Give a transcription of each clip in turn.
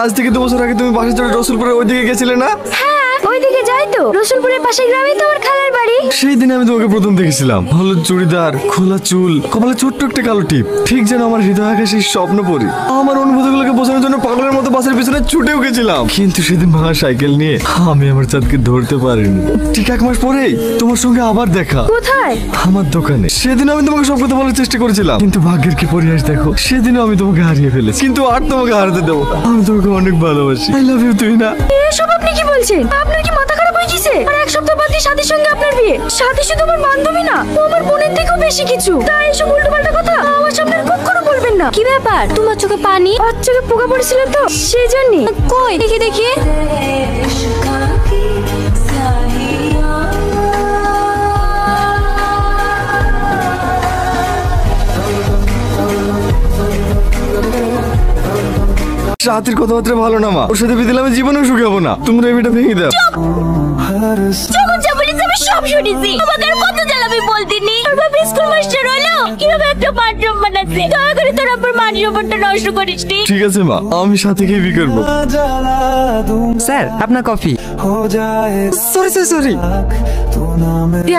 আজ থেকে 2 বছর আগে তুমি বাসে চড়ে রসুলপুরের ওইদিকে গেছিলে না? হ্যাঁ, ওইদিকে যাই তো। রসুলপুরের পাশের গ্রামেই তো আমার খালার বাড়ি। সেই দিন আমি তোমাকে প্রথম দেখেছিলাম। হলুদ চুড়িদার, খোলা চুল, কপালে ছোট্ট একটা কালো টিপ, ঠিক যেন আমার হৃদয় আকাশে স্বপ্ন পরি। আমার অনুভূতিগুলোকে বোঝানোর জন্য পাগলের মতো বাসের পিছনে ছুটেও গেছিলাম, কিন্তু সেদিন ভাঙা সাইকেল নিয়ে আমি আমার চাঁদকে ধরতে পারিনি। ঠিক 1 মাস পরেই তোমার সঙ্গে আবার দেখা। কোথায়? আমার দোকানে। সেদিন আমি তোমাকে সব কথা বলার চেষ্টা করেছিলাম, কিন্তু ভাগ্যের কি পরিহাস দেখো, সেদিনও আমি তোমাকে হারিয়ে ফেলেছি। কিন্তু আর তোমাকে হারাতে দেবো। আমি তোমাকে অনেক ভালোবাসি। আই লাভ ইউ তুই না। এসব আপনি কি বলছেন? আপনার কি মাথা খারাপ হয়ে গেছে? আর 1 সপ্তাহ বাদে সাথীর সঙ্গে আপনার বিয়ে। সাথী শুধু আমার বান্ধবী না, ও আমার বোনের থেকেও বেশি কিছু। তাই এসব উল্টোপাল্টা কথা আমার সামনে কখনো বলবেন না। কি ব্যাপার? তোমার চোখে পানি? আর চোখে পোকা পড়েছিল তো, সেই জন্য। কই দেখি দেখি। সাথীর কথাবার্তা ভালো না মা, ওর সাথে বিয়ে দিলে আমি জীবনেও সুখী হবো না। তোমরা এই বিয়েটা ভেঙে দাও। যখন যা বলেছি আমি সব শুনেছি। আমাকে আর কত জ্বালাবি বলতিনি। আর বাবা স্কুল মাস্টার হলো, কিভাবে একটা বাথরুম বানাচ্ছে। দয়া করে তোর আবার মান সম্মানটা নষ্ট করিস নি। ঠিক আছে মা, আমি সাথীকেই বিয়ে করবো। স্যার আপনার কফি। Sorry sorry.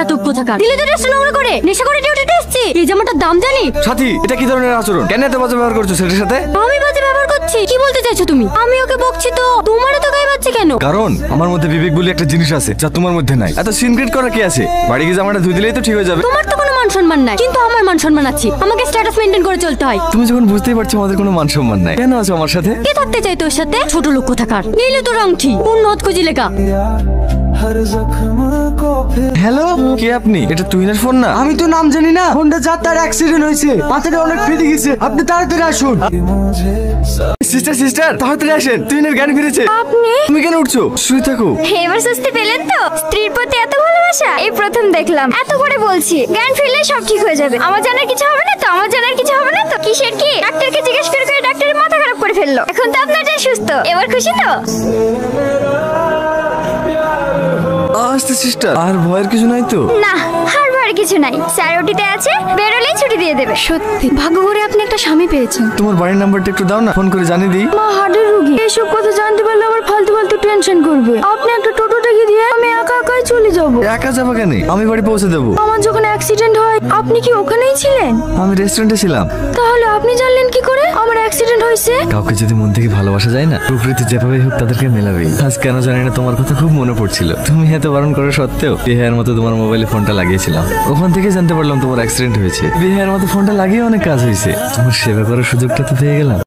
এত কোথাকার দিলে তো রেস্ট নোংরা করে নেশা করে ডিউটিতে এসেছি। এই জামাটার দাম জানি? সাথী, এটা কি ধরনের আচরণ? কেন এত বাজে ব্যবহার করছো ছেলের সাথে? আমি বাজে ব্যবহার করছি? কি বলতে চাইছো তুমি? আমি ওকে বকছি তো তোমারও তো গায়ে বাজছে কেন? কারণ আমার মধ্যে বিবেক বলে একটা জিনিস আছে যা তোমার মধ্যে নাই। এত সিনক্রেট করা কি আছে? বাড়ি গিয়ে জামাটা ধুই দিলেই তো ঠিক হয়ে যাবে। তোমার তো কোনো মান সম্মান নাই, কিন্তু আমার মান সম্মান আছে। আমাকে স্ট্যাটাস মেইনটেইন করে চলতে হয়। তুমি যখন বুঝতেই পারছো আমাদের কোনো মান সম্মান নাই, কেন আছো আমার সাথে? কে থাকতে চাই তোর সাথে? ছোট লোক কোথাকার। নীলে তোর আংটি উন্নত খুঁজি লেখা। হ্যালো, কে আপনি? এটা তুহিনের ফোন না? আমি তো নাম জানি না। ফোনটা যার তার অ্যাক্সিডেন্ট হয়েছে, মাথাটা অনেক ফেটে গেছে। আপনি তাড়াতাড়ি আসুন। সিস্টার সিস্টার, তাড়াতাড়ি আসেন, তুহিনের জ্ঞান ফিরেছে। আপনি? তুমি কেন উঠছো? শুয়ে থাকো। এবার সুস্থি পেলেন তো? স্ত্রীর প্রতি এত ভালোবাসা এই প্রথম দেখলাম। এত করে বলছি জ্ঞান ফিরলে সব ঠিক হয়ে যাবে। আমার জানার কিছু হবে না তো? আমার জানার কিছু হবে না তো? কিসের কি? ডাক্তারকে জিজ্ঞেস করে করে ডাক্তারের মাথা খারাপ করে ফেললো। এখন তো আপনার যা সুস্থ, এবার খুশি তো? আস্তে সিস্টার, আর ভয়ের কিছু নাই তো? না, আর ভয়ের কিছু নাই। স্যার ওটিতে আছে, বেরোলেই ছুটি দিয়ে দেবে। সত্যি ভাগ্য করে আপনি একটা স্বামী পেয়েছেন। তোমার বাড়ির নাম্বারটা একটু দাও না, ফোন করে জানিয়ে দিই। মা হার্টের রোগী, এইসব কথা জানতে পারলে আবার ফালতু ফালতু টেনশন করবে। আপনি একটা টোটো ডেকে দিয়ে আমি একা একাই চলে যাব। একা যাবা কেন? আমি বাড়ি পৌঁছে দেবো। আমার যখন অ্যাক্সিডেন্ট হয় আপনি কি ওখানেই ছিলেন? আমি রেস্টুরেন্টে ছিলাম। তাহলে আপনি জানলেন কি করে আমার অ্যাক্সিডেন্ট হয়েছে? কাউকে যদি মন থেকে ভালোবাসা যায় না, প্রকৃতি যেভাবে হোক তাদেরকে মেলাবেই। আজ কেন জানি না তোমার কথা খুব মনে পড়ছিল। তুমি এত বারণ করা সত্ত্বেও বিহারের মতো তোমার মোবাইলে ফোনটা লাগিয়েছিলাম। ওখান থেকে জানতে পারলাম তোমার অ্যাক্সিডেন্ট হয়েছে। বিহারের মতো ফোনটা লাগিয়ে অনেক কাজ হয়েছে। তোমার সেবা করার সুযোগটা তো পেয়ে গেলাম।